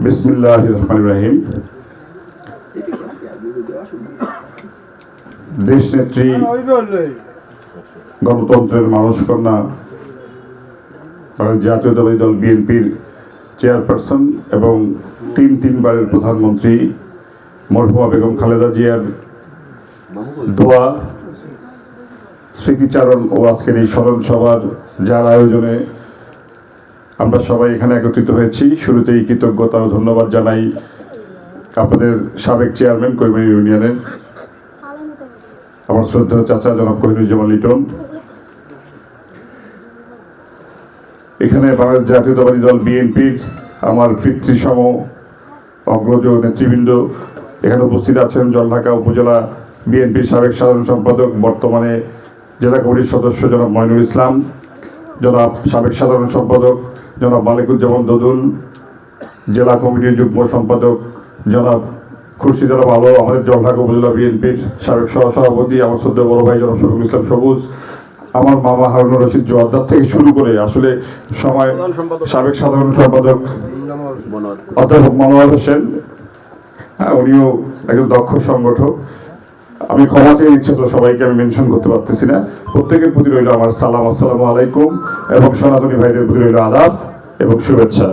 বিসমিল্লাহির রহমানির রহিম। দেশ নেত্রী, গণতন্ত্রের মানুষকন্যা, জাতীয়তাবাদী দল বিএনপির চেয়ারপারসন এবং তিনবারের প্রধানমন্ত্রী মরহুমা বেগম খালেদা জিয়ার দোয়া, স্মৃতিচারণ ও আজকের এই স্মরণ সভার যার আয়োজনে আমরা সবাই এখানে একত্রিত হয়েছি, শুরুতেই কৃতজ্ঞতা ও ধন্যবাদ জানাই আপনাদের সাবেক চেয়ারম্যান কৈমারী ইউনিয়নের আমার শ্রদ্ধেয় চাচা জনাব কোহিনুজ্জামান লিটন, এখানে বাংলাদেশ জাতীয়তাবাদী দল বিএনপির আমার পিতৃসম অগ্রজ নেতৃবৃন্দ এখানে উপস্থিত আছেন। জলঢাকা উপজেলা বিএনপির সাবেক সাধারণ সম্পাদক, বর্তমানে জেলা কমিটির সদস্য জনাব মইনুল ইসলাম, জনাব সাবেক সাধারণ সম্পাদক জনাব মালিকুজ্জামান দদুল, জেলা কমিটির যুগ্ম সম্পাদক জনাব খুরশিদ আলম আলো, আমাদের জলঢাকা উপজেলা বিএনপির সাবেক সহসভাপতি আমার শ্রদ্ধেয় বড় ভাই জনাব শফিকুল ইসলাম সবুজ, আমার মামা হারুনুর রশিদ জোয়ারদার থেকে শুরু করে আসলে সময় সাবেক সাধারণ সম্পাদক অধ্যাপক মনোয়ার হোসেন, উনিও একজন দক্ষ সংগঠক। আমি ক্ষমা চেয়ে নিচ্ছি, তো সবাইকে আমি মেনশন করতে পারতেছি না। প্রত্যেকের প্রতি রইল আমার সালাম, আসসালামু আলাইকুম, এবং সনাতনী ভাইদের প্রতি রইল আদাব এবং শুভেচ্ছা।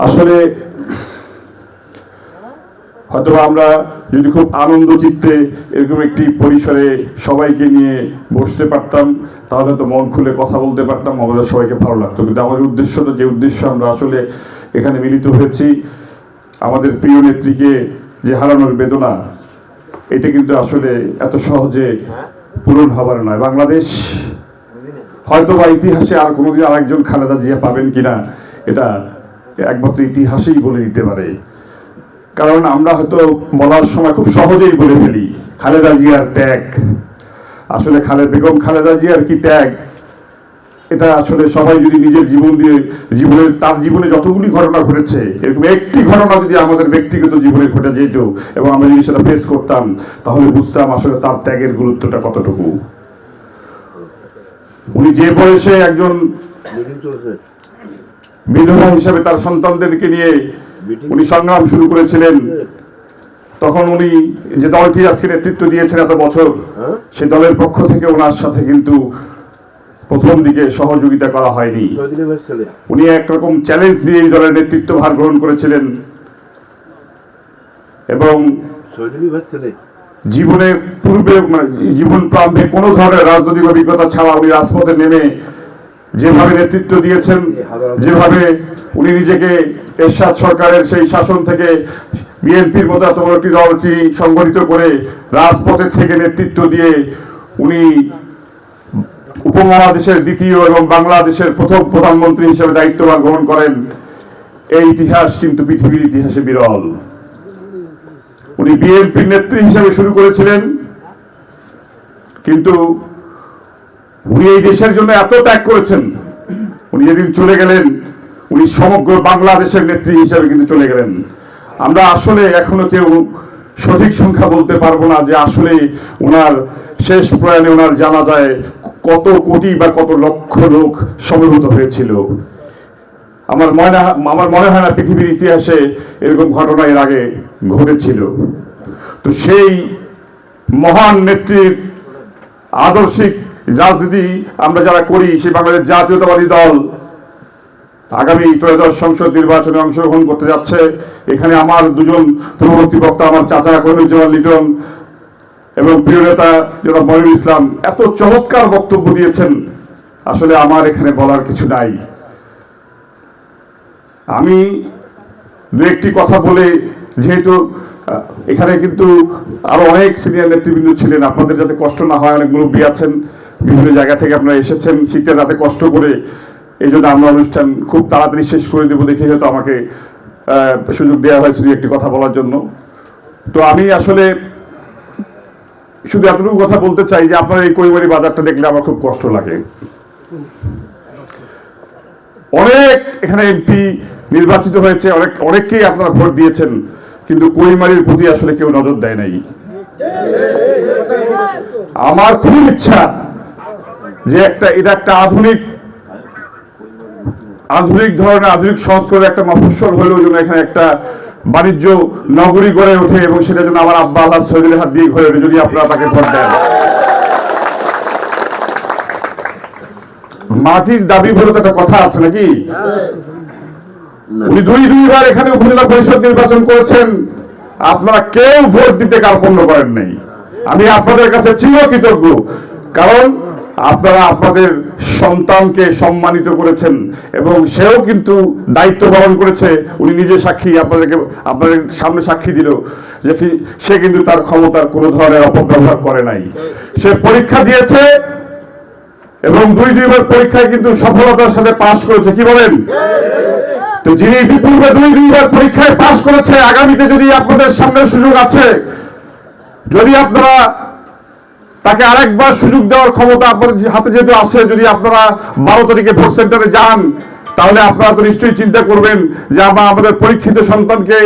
আসলে হয়তো আমরা যদি খুব আনন্দ চিত্তে এরকম একটি পরিসরে সবাইকে নিয়ে বসতে পারতাম, তাহলে তো মন খুলে কথা বলতে পারতাম, আমাদের সবাইকে ভালো লাগতো। কিন্তু আমাদের উদ্দেশ্যটা, যে উদ্দেশ্য আমরা আসলে এখানে মিলিত হয়েছি, আমাদের প্রিয় নেত্রীকে যে হারানোর বেদনা, এটা কিন্তু আসলে এত সহজে পূরণ হবার নয়। বাংলাদেশ হয়তো বা ইতিহাসে আর কোনোদিন আরেকজন খালেদা জিয়া পাবেন কিনা, এটা একমাত্র ইতিহাসেই বলে দিতে পারে। কারণ আমরা হয়তো বলার সময় খুব সহজেই বলে ফেলি খালেদা জিয়ার ত্যাগ। আসলে বেগম খালেদা জিয়ার কি ত্যাগ, এটা আসলে সবাই যদি নিজের জীবন দিয়ে তার জীবনে যতগুলি ঘটনা ঘটেছে, এরকম একটি ঘটনা যদি আমাদের ব্যক্তিগত জীবনে ঘটে যেত এবং আমরা যদি সেটা ফেস করতাম, তাহলে বুঝতাম আসলে তার ত্যাগের গুরুত্বটা কতটুকু। উনি যে বয়সে একজন বিধবা হিসাবে তার সন্তানদেরকে নিয়ে উনি সংগ্রাম শুরু করেছিলেন, তখন উনি যে দলটি আজকে নেতৃত্ব দিয়েছেন এত বছর, সে দলের পক্ষ থেকে ওনার সাথে কিন্তু প্রথম দিকে সহযোগিতা করা হয়নি। উনি একরকম চ্যালেঞ্জ দিয়ে এই দলের নেতৃত্ব ভার গ্রহণ করেছিলেন এবং জীবনের পূর্বে জীবন প্রারম্ভে কোনো ধরনের রাজনৈতিক অভিজ্ঞতা ছাড়া উনি রাজপথে নেমে যেভাবে নেতৃত্ব দিয়েছেন, যেভাবে উনি নিজেকে এরশাদ সরকারের সেই শাসন থেকে বিএনপির মতো এত বড় একটি দলটি সংগঠিত করে রাজপথের থেকে নেতৃত্ব দিয়ে উনি উপমহাদেশের দ্বিতীয় এবং বাংলাদেশের প্রথম প্রধানমন্ত্রী হিসেবে দায়িত্বভার গ্রহণ করেন, এই ইতিহাস কিন্তু পৃথিবীর ইতিহাসে বিরল। উনি বিএনপির নেত্রী হিসেবে শুরু করেছিলেন, কিন্তু উনি এই দেশের জন্য এত ত্যাগ করেছেন, উনি যেদিন চলে গেলেন উনি সমগ্র বাংলাদেশের নেত্রী হিসেবে কিন্তু চলে গেলেন। আমরা আসলে এখনো কেউ সঠিক সংখ্যা বলতে পারবো না যে আসলে ওনার শেষ প্রয়াণে ওনার জানাজায় কত কোটি বা কত লক্ষ লোক সমবেত হয়েছিল। আমার মনে হয় না পৃথিবীর ইতিহাসে এরকম ঘটনা এর আগে ঘটেছিল। তো সেই মহান নেত্রীর আদর্শিক রাজনীতি আমরা যারা করি, সেই বাংলাদেশ জাতীয়তাবাদী দল আগামী ত্রয়োদশ সংসদ নির্বাচনে অংশগ্রহণ করতে যাচ্ছে। এখানে আমার দুজন পূর্ববর্তী বক্তা, আমার চাচা কোহিনুজ্জামান লিটন এবং প্রিয় নেতা জনাব মইনুল ইসলাম এত চমৎকার বক্তব্য দিয়েছেন, আসলে আমার এখানে বলার কিছু নাই। আমি দু একটি কথা বলে, যেহেতু এখানে কিন্তু আরো অনেক সিনিয়র নেতৃবৃন্দ ছিলেন, আপনাদের যাতে কষ্ট না হয়, অনেক মুরব্বী আছেন, বিভিন্ন জায়গা থেকে আপনারা এসেছেন শীতের রাতে কষ্ট করে, এই জন্য আমরা অনুষ্ঠান খুব তাড়াতাড়ি শেষ করে দেবো দেখে হয়তো আমাকে সুযোগ দেওয়া হয়েছে দু একটি কথা বলার জন্য। তো আমি আসলে শুধু এতটুকু কথা বলতে চাই যে আপনার এই কৈমারী বাজারটা দেখলে আমার খুব কষ্ট লাগে। অনেক এখানে এমপি নির্বাচিত হয়েছে, অনেককেই আপনারা ভোট দিয়েছেন, কিন্তু কৈমারীর প্রতি আসলে কেউ নজর দেয় নাই। আমার খুব ইচ্ছা যে এটা একটা আধুনিক আধুনিক ধরনের আধুনিক সংস্করণের একটা মফস্বল হলেও যেন এখানে একটা বাণিজ্য নগরী গড়ে ওঠে এবং সেটা যেন আমার আব্বা আল্লাহ শহীদের হাত দিয়ে ঘরে ওঠে, যদি আপনারা তাকে ভোট দেন। মাটির দাবি বলে তো একটা কথা আছে নাকি? উনি দুইবার এখানে উপজেলা পরিষদ নির্বাচন করেছেন, আপনারা কেউ ভোট দিতে কার্পণ্য করেন নাই। আমি আপনাদের কাছে চিরকৃতজ্ঞ, কারণ আপনারা আপনাদের সন্তানকে সম্মানিত করেছেন এবং সেও কিন্তু দায়িত্ব পালন করেছে। উনি নিজে সাক্ষী, আপনাদের সামনে সাক্ষী দিল যে সে কিন্তু তার ক্ষমতার কোনো ধরনের অপব্যবহার করে নাই। সে পরীক্ষা দিয়েছে এবং দুইবার পরীক্ষায় কিন্তু সফলতার সাথে পাশ করেছে। কি বলেন? তো যিনি ইতিপূর্বে দুইবার পরীক্ষায় পাশ করেছে, আগামীতে যদি আপনাদের সামনে সুযোগ আছে, যদি আপনারা তাকে আরেকবার সুযোগ দেওয়ার ক্ষমতা আপনাদের হাতে যেহেতু আছে, যদি আপনারা 12 তারিখে ভোট সেন্টারে যান, তাহলে আপনারা তো নিশ্চয়ই চিন্তা করবেন যে আমরা আমাদের পরীক্ষিত সন্তানকে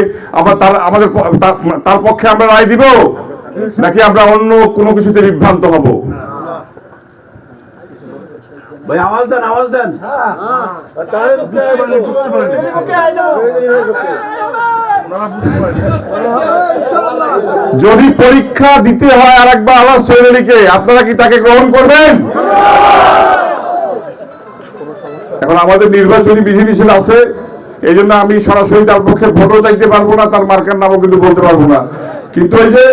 তার পক্ষে আমরা রায় দিব, নাকি আমরা অন্য কোনো কিছুতে বিভ্রান্ত হব। ভাই আওয়াজ দেন, আওয়াজ দেন। যদি পরীক্ষা দিতে হয় আরেকবার আল্লাহ শহীদ আলীকে, আপনারা কি তাকে গ্রহণ করবেন? এখন আমাদের নির্বাচনী বিধিনিষেধ আছে, এই জন্য আমি সরাসরি তার পক্ষে ভোটও চাইতে পারবো না, তার মার্কার নামও কিন্তু বলতে পারবো না। কিন্তু এই যে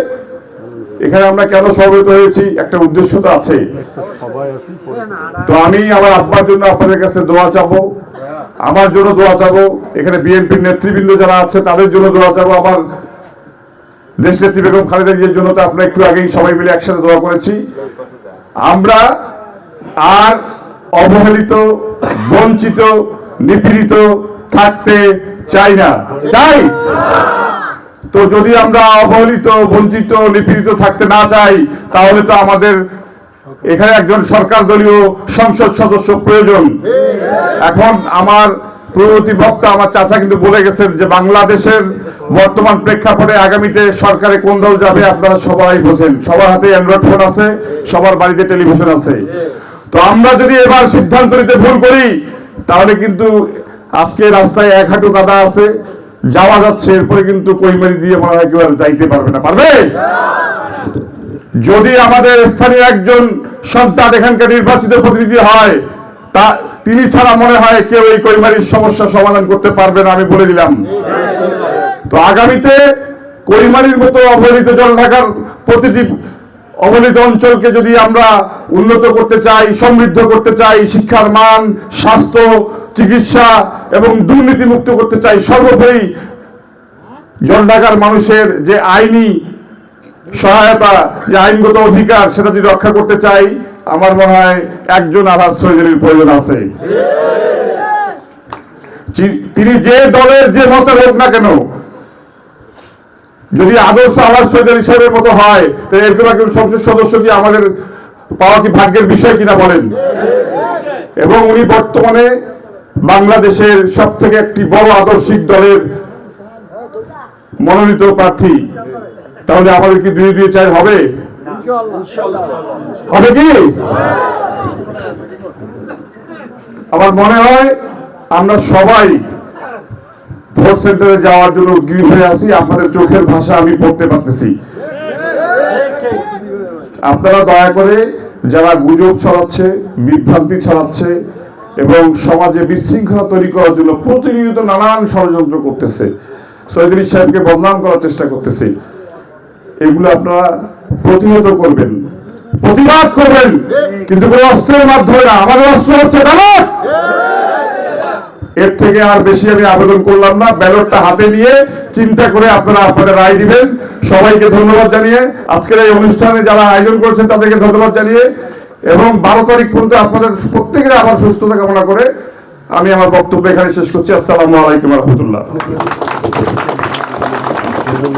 এখানে আমরা কেন সমবেত হয়েছি, একটা উদ্দেশ্য তো আছে। তো আমি আমার আব্বার জন্য আপনাদের কাছে দোয়া চাবো, আমার জন্য দোয়া চাবো, এখানে বিএনপির নেতৃবৃন্দ যারা আছে তাদের জন্য দোয়া চাবো, আমার দেশনেত্রী বেগম খালেদা জিয়ার জন্য তো আপনারা একটু আগেই সবাই মিলে একসাথে দোয়া করেছি। আমরা আর অবহেলিত, বঞ্চিত, নিপীড়িত থাকতে চাই না। চাই তো যদি আমরা অবহেলিত, বঞ্চিত, নিপীড়িত থাকতে না চাই, তাহলে তো আমাদের এখানে একজন সরকার দলীয় সংসদ সদস্য প্রয়োজন। এখন আমার পূর্ববর্তী বক্তা আমার চাচা কিন্তু বলে গেছেন যে বাংলাদেশের বর্তমান প্রেক্ষাপটে আগামীতে সরকারে কোন দল যাবে আপনারা সবাই বোঝেন। সবার হাতে অ্যান্ড্রয়েড ফোন আছে, সবার বাড়িতে টেলিভিশন আছে। তো আমরা যদি এবার সিদ্ধান্ত নিতে ভুল করি, তাহলে কিন্তু আজকে রাস্তায় 1 হাঁটু কাদা আছে, যাওয়া যাচ্ছে, এরপরে কিন্তু কইমারি দিয়ে মনে হয় কেউ আর যাইতে পারবে না। পারবে? যদি আমাদের স্থানীয় একজন সন্তান এখানকার নির্বাচিত প্রতিনিধি হয়, তা তিনি ছাড়া মনে হয় কেউ এই কইমারির সমস্যা সমাধান করতে পারবে না, আমি বলে দিলাম। তো আগামীতে কইমারির মতো অবহেলিত জলঢাকার প্রতিটি অবহেলিত অঞ্চলকে যদি আমরা উন্নত করতে চাই, সমৃদ্ধ করতে চাই, শিক্ষার মান, স্বাস্থ্য, চিকিৎসা এবং দুর্নীতি মুক্ত করতে চাই, সর্বোপরি জলঢাকার মানুষের যে আইনি সহায়তা, যে আইনগত অধিকার, সেটা যদি রক্ষা করতে চাই, আমার মনে হয় একজন আলহাজ শহীদ আলীর প্রয়োজন আছে। তিনি যে দলের যে মতের হোক না কেন, যদি আদর্শ আলহাজ শহীদ আলী সাহেবের মতো হয়, তাহলে এরকম একজন সংসদ সদস্য কি আমাদের পাওয়া কি ভাগ্যের বিষয় কিনা বলেন? এবং উনি বর্তমানে বাংলাদেশের সব থেকে একটি বড় আদর্শিক দলের মনোনীত প্রার্থী। তাহলে আমাদের কি 2-2-4 হবে? হবে কি? আমার মনে হয় আমরা সবাই ভোট সেন্টারে যাওয়ার জন্য উদ্গ্রীব হয়ে আছি। আপনাদের চোখের ভাষা আমি পড়তে পারতেছি। আপনারা দয়া করে যারা গুজব ছড়াচ্ছে, বিভ্রান্তি ছড়াচ্ছে এবং সমাজে বিশৃঙ্খলা তৈরি করার জন্য প্রতিনিয়ত নানান ষড়যন্ত্র করতেছে, শহীদ আলী সাহেবকে বদনাম করার চেষ্টা করতেছে, এগুলো আপনারা প্রতিহত করবেন, প্রতিবাদ করবেন, কিন্তু কোনো অস্ত্রের মাধ্যমে না। আমাদের অস্ত্র হচ্ছে ব্যালট। এর থেকে আর বেশি আমি আবেদন করলাম না। ব্যালটটা হাতে নিয়ে চিন্তা করে আপনারা আপনাদের রায় দিবেন। সবাইকে ধন্যবাদ জানিয়ে, আজকের এই অনুষ্ঠানে যারা আয়োজন করেছেন তাদেরকে ধন্যবাদ জানিয়ে এবং 12 তারিখ পর্যন্ত আপনাদের প্রত্যেকের আবার সুস্থতা কামনা করে আমি আমার বক্তব্য এখানে শেষ করছি। আসসালামু আলাইকুম ওয়া রাহমাতুল্লাহ।